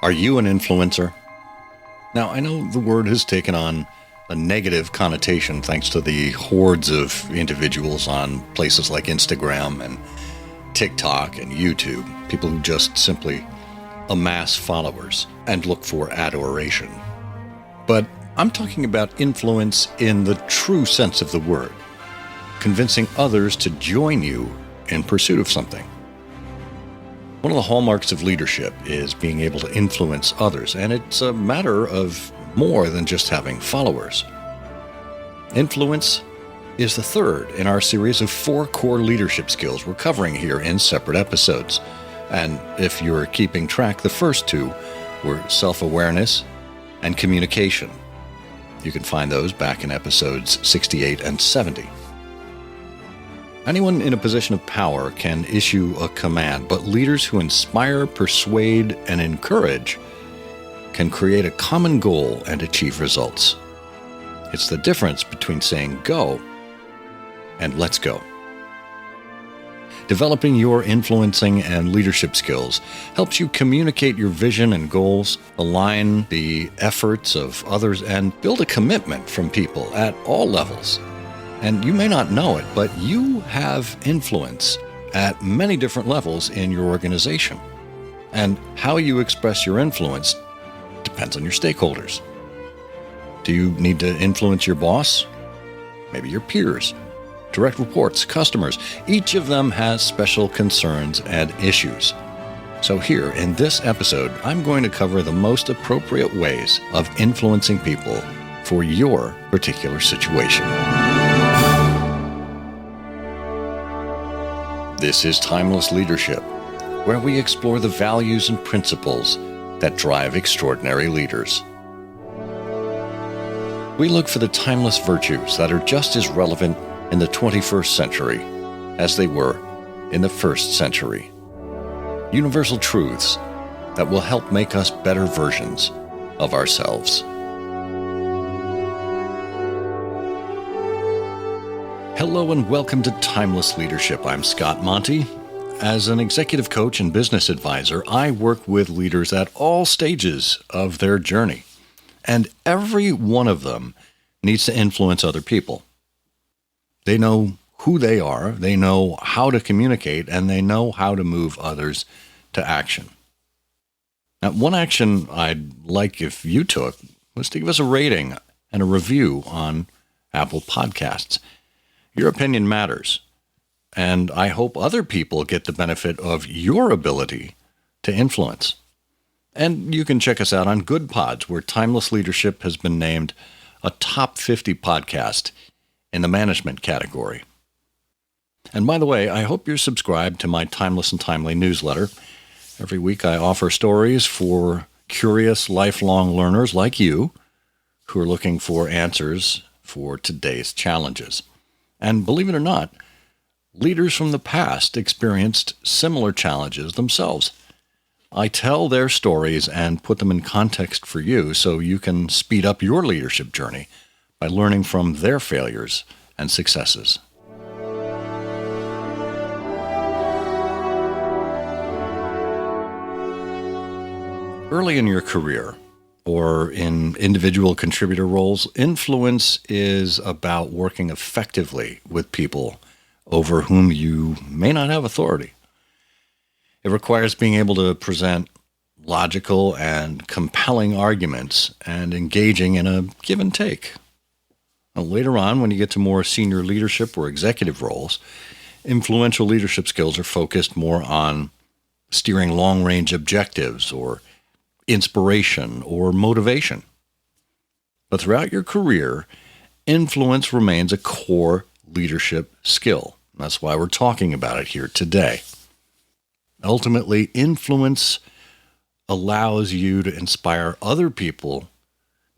Are you an influencer? Now, I know the word has taken on a negative connotation thanks to the hordes of individuals on places like Instagram and TikTok and YouTube, people who just simply amass followers and look for adoration. But I'm talking about influence in the true sense of the word, convincing others to join you in pursuit of something. One of the hallmarks of leadership is being able to influence others, and it's a matter of more than just having followers. Influence is the third in our series of 4 core leadership skills we're covering here in separate episodes. And if you're keeping track, the first 2 were self-awareness and communication. You can find those back in episodes 68 and 70. Anyone in a position of power can issue a command, but leaders who inspire, persuade, and encourage can create a common goal and achieve results. It's the difference between saying go and let's go. Developing your influencing and leadership skills helps you communicate your vision and goals, align the efforts of others, and build a commitment from people at all levels. And you may not know it, but you have influence at many different levels in your organization. And how you express your influence depends on your stakeholders. Do you need to influence your boss? Maybe your peers, direct reports, customers. Each of them has special concerns and issues. So here in this episode, I'm going to cover the most appropriate ways of influencing people for your particular situation. This is Timeless Leadership, where we explore the values and principles that drive extraordinary leaders. We look for the timeless virtues that are just as relevant in the 21st century as they were in the first century. Universal truths that will help make us better versions of ourselves. Hello and welcome to Timeless Leadership. I'm Scott Monty. As an executive coach and business advisor, I work with leaders at all stages of their journey. And every one of them needs to influence other people. They know who they are, they know how to communicate, and they know how to move others to action. Now, one action I'd like if you took was to give us a rating and a review on Apple Podcasts. Your opinion matters, and I hope other people get the benefit of your ability to influence. And you can check us out on Good Pods, where Timeless Leadership has been named a top 50 podcast in the management category. And by the way, I hope you're subscribed to my Timeless and Timely newsletter. Every week I offer stories for curious lifelong learners like you who are looking for answers for today's challenges. And believe it or not, leaders from the past experienced similar challenges themselves. I tell their stories and put them in context for you so you can speed up your leadership journey by learning from their failures and successes. Early in your career, or in individual contributor roles, influence is about working effectively with people over whom you may not have authority. It requires being able to present logical and compelling arguments and engaging in a give and take. Now, later on, when you get to more senior leadership or executive roles, influential leadership skills are focused more on steering long-range objectives or inspiration or motivation. But throughout your career, influence remains a core leadership skill. That's why we're talking about it here today. Ultimately, influence allows you to inspire other people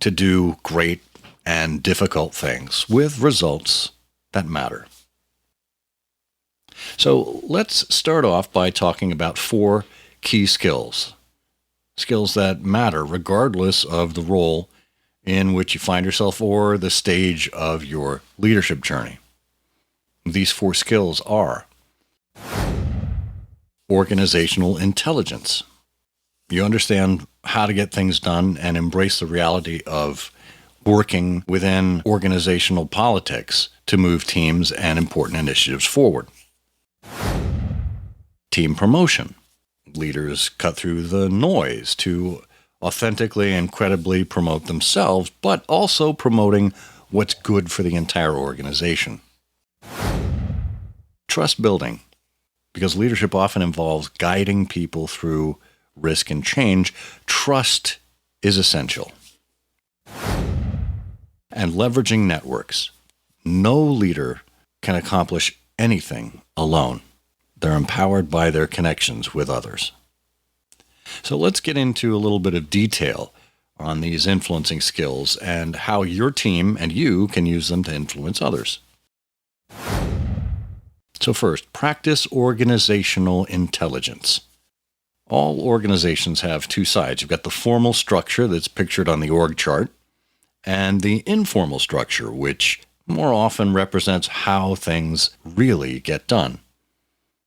to do great and difficult things with results that matter. So let's start off by talking about 4 key skills. Skills that matter regardless of the role in which you find yourself or the stage of your leadership journey. These 4 skills are organizational intelligence, You understand how to get things done and embrace the reality of working within organizational politics to move teams and important initiatives forward. Team promotion. Leaders cut through the noise to authentically and credibly promote themselves, but also promoting what's good for the entire organization. Trust building, because leadership often involves guiding people through risk and change. Trust is essential. And leveraging networks. No leader can accomplish anything alone. They're empowered by their connections with others. So let's get into a little bit of detail on these influencing skills and how your team and you can use them to influence others. So first, practice organizational intelligence. All organizations have two sides. You've got the formal structure that's pictured on the org chart, and the informal structure, which more often represents how things really get done.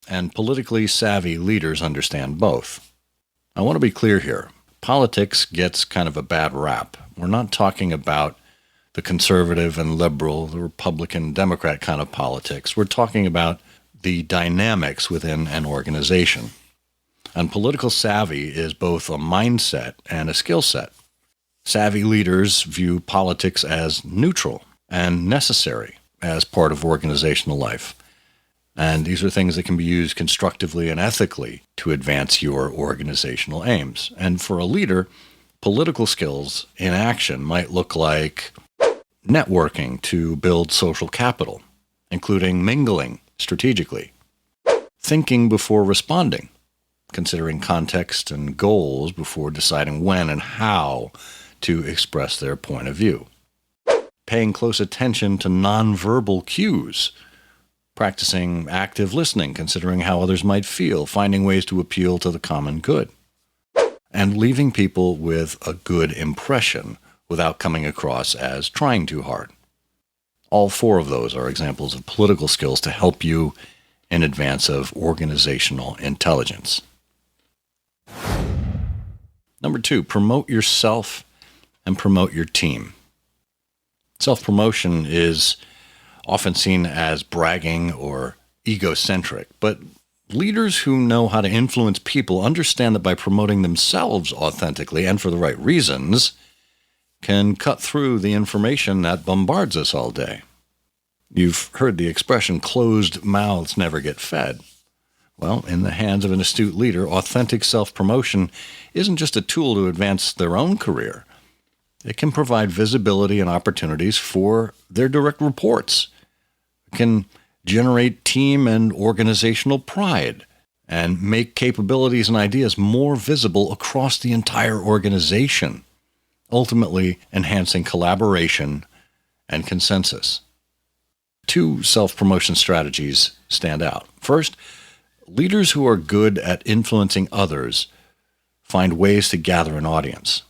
And politically savvy leaders understand both. I want to be clear here. Politics gets kind of a bad rap. We're not talking about the conservative and liberal, the Republican, Democrat kind of politics. We're talking about the dynamics within an organization. And political savvy is both a mindset and a skill set. Savvy leaders view politics as neutral and necessary as part of organizational life. And these are things that can be used constructively and ethically to advance your organizational aims. And for a leader, political skills in action might look like networking to build social capital, including mingling strategically, thinking before responding, considering context and goals before deciding when and how to express their point of view, paying close attention to nonverbal cues, practicing active listening, considering how others might feel, finding ways to appeal to the common good, and leaving people with a good impression without coming across as trying too hard. All four of those are examples of political skills to help you in advance of organizational intelligence. Number 2, promote yourself and promote your team. Self-promotion is often seen as bragging or egocentric, but leaders who know how to influence people understand that by promoting themselves authentically and for the right reasons can cut through the information that bombards us all day. You've heard the expression, closed mouths never get fed. Well, in the hands of an astute leader, authentic self-promotion isn't just a tool to advance their own career. It can provide visibility and opportunities for their direct reports. It can generate team and organizational pride and make capabilities and ideas more visible across the entire organization, ultimately enhancing collaboration and consensus. 2 self-promotion strategies stand out. First, leaders who are good at influencing others find ways to gather an audience.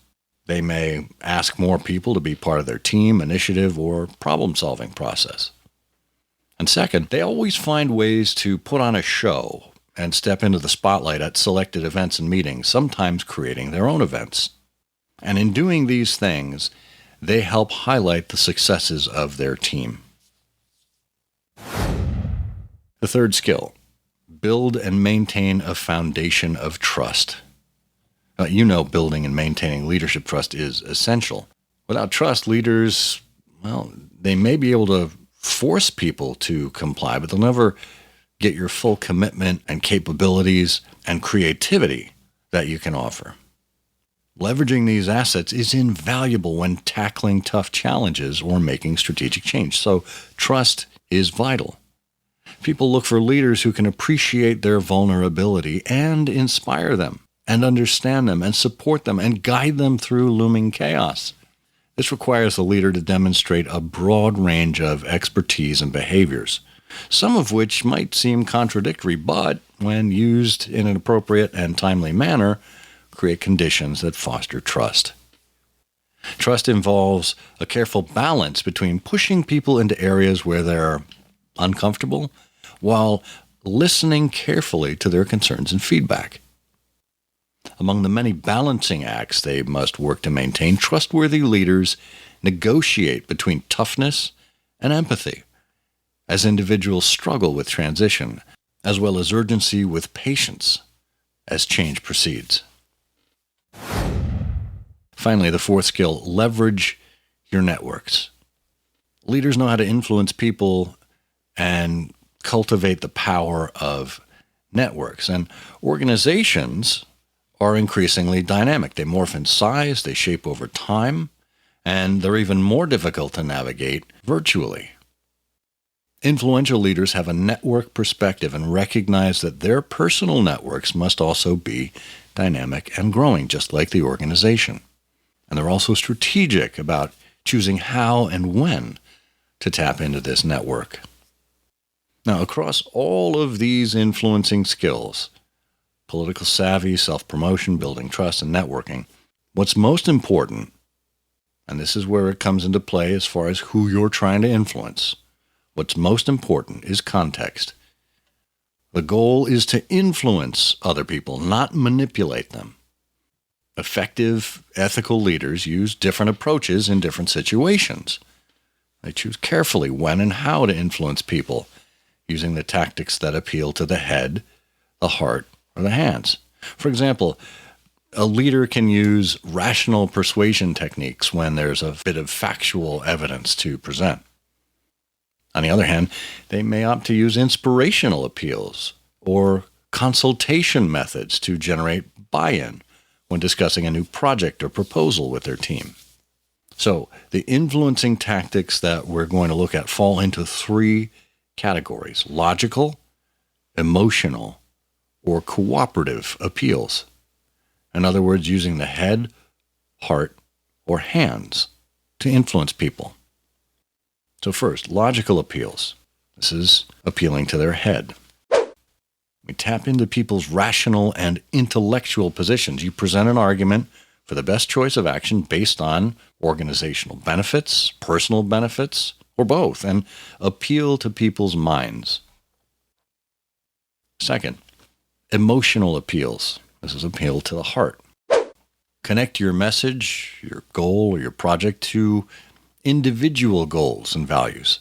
They may ask more people to be part of their team, initiative, or problem-solving process. And second, they always find ways to put on a show and step into the spotlight at selected events and meetings, sometimes creating their own events. And in doing these things, they help highlight the successes of their team. The third skill, build and maintain a foundation of trust. Building and maintaining leadership trust is essential. Without trust, leaders, they may be able to force people to comply, but they'll never get your full commitment and capabilities and creativity that you can offer. Leveraging these assets is invaluable when tackling tough challenges or making strategic change. So trust is vital. People look for leaders who can appreciate their vulnerability and inspire them and understand them and support them and guide them through looming chaos. This requires the leader to demonstrate a broad range of expertise and behaviors, some of which might seem contradictory, but when used in an appropriate and timely manner, create conditions that foster trust. Trust involves a careful balance between pushing people into areas where they're uncomfortable while listening carefully to their concerns and feedback. Among the many balancing acts they must work to maintain, trustworthy leaders negotiate between toughness and empathy as individuals struggle with transition, as well as urgency with patience as change proceeds. Finally, the fourth skill, leverage your networks. Leaders know how to influence people and cultivate the power of networks. And organizations are increasingly dynamic. They morph in size, they shape over time, and they're even more difficult to navigate virtually. Influential leaders have a network perspective and recognize that their personal networks must also be dynamic and growing, just like the organization. And they're also strategic about choosing how and when to tap into this network. Now, across all of these influencing skills, political savvy, self-promotion, building trust, and networking, what's most important, and this is where it comes into play as far as who you're trying to influence, what's most important is context. The goal is to influence other people, not manipulate them. Effective, ethical leaders use different approaches in different situations. They choose carefully when and how to influence people, using the tactics that appeal to the head, the heart, or the hands. For example, a leader can use rational persuasion techniques when there's a bit of factual evidence to present. On the other hand, they may opt to use inspirational appeals or consultation methods to generate buy-in when discussing a new project or proposal with their team. So the influencing tactics that we're going to look at fall into three categories: logical, emotional, or cooperative appeals. In other words, using the head, heart, or hands to influence people. So first, logical appeals. This is appealing to their head. We tap into people's rational and intellectual positions. You present an argument for the best choice of action based on organizational benefits, personal benefits, or both, and appeal to people's minds. Second, emotional appeals. This is appeal to the heart. Connect your message, your goal, or your project to individual goals and values.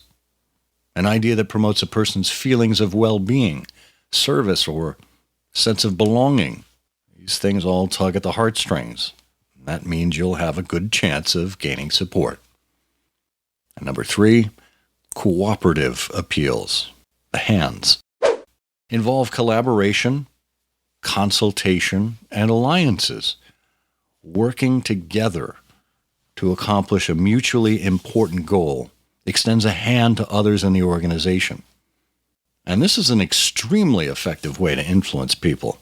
An idea that promotes a person's feelings of well-being, service, or sense of belonging. These things all tug at the heartstrings. That means you'll have a good chance of gaining support. And number three, cooperative appeals. The hands. Involve collaboration, consultation, and alliances, working together to accomplish a mutually important goal extends a hand to others in the organization. And this is an extremely effective way to influence people.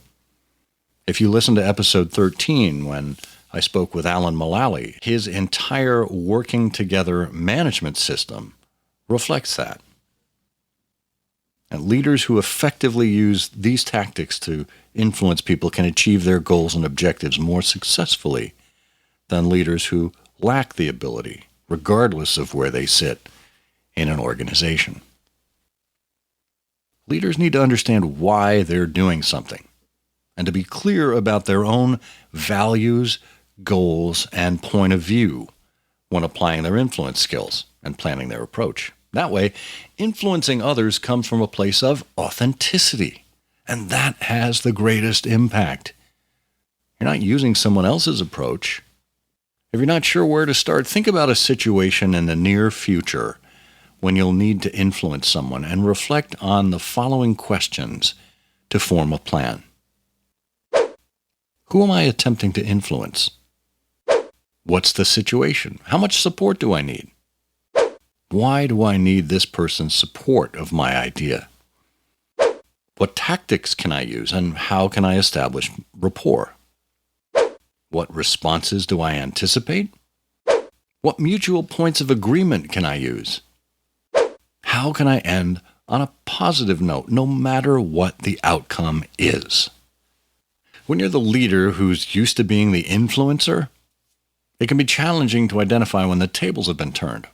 If you listen to episode 13, when I spoke with Alan Mullally, his entire working together management system reflects that. And leaders who effectively use these tactics to influence people can achieve their goals and objectives more successfully than leaders who lack the ability, regardless of where they sit in an organization. Leaders need to understand why they're doing something and to be clear about their own values, goals, and point of view when applying their influence skills and planning their approach. That way, influencing others comes from a place of authenticity, and that has the greatest impact. You're not using someone else's approach. If you're not sure where to start, think about a situation in the near future when you'll need to influence someone and reflect on the following questions to form a plan. Who am I attempting to influence? What's the situation? How much support do I need? Why do I need this person's support of my idea? What tactics can I use and how can I establish rapport? What responses do I anticipate? What mutual points of agreement can I use? How can I end on a positive note, no matter what the outcome is? When you're the leader who's used to being the influencer, it can be challenging to identify when the tables have been turned.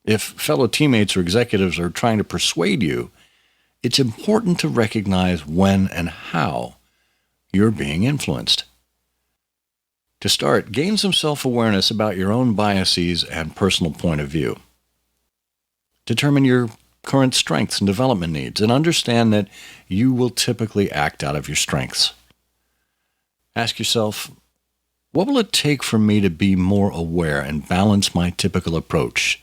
If fellow teammates or executives are trying to persuade you, it's important to recognize when and how you're being influenced. To start, gain some self-awareness about your own biases and personal point of view. Determine your current strengths and development needs, and understand that you will typically act out of your strengths. Ask yourself, what will it take for me to be more aware and balance my typical approach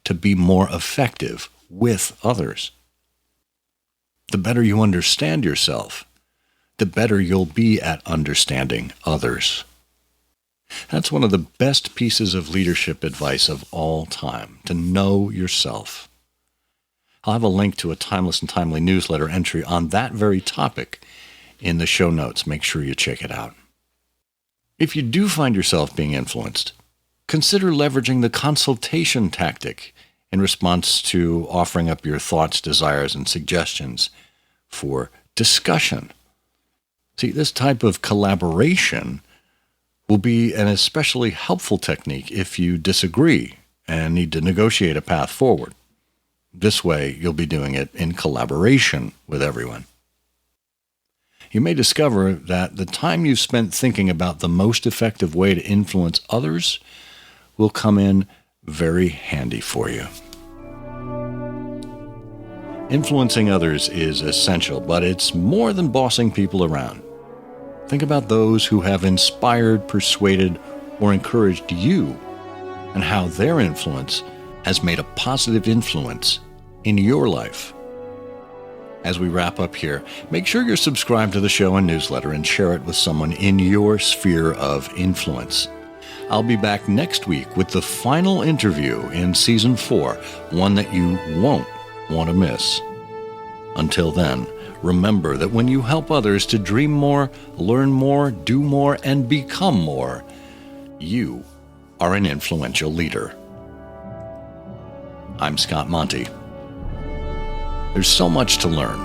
to be more effective with others? The better you understand yourself, the better you'll be at understanding others. That's one of the best pieces of leadership advice of all time, to know yourself. I'll have a link to a Timeless and Timely newsletter entry on that very topic in the show notes. Make sure you check it out. If you do find yourself being influenced, consider leveraging the consultation tactic in response to offering up your thoughts, desires, and suggestions for discussion. See, this type of collaboration will be an especially helpful technique if you disagree and need to negotiate a path forward. This way, you'll be doing it in collaboration with everyone. You may discover that the time you've spent thinking about the most effective way to influence others will come in very handy for you. Influencing others is essential, but it's more than bossing people around. Think about those who have inspired, persuaded, or encouraged you, and how their influence has made a positive influence in your life. As we wrap up here, make sure you're subscribed to the show and newsletter and share it with someone in your sphere of influence. I'll be back next week with the final interview in Season 4, one that you won't want to miss. Until then, remember that when you help others to dream more, learn more, do more, and become more, you are an influential leader. I'm Scott Monty. There's so much to learn,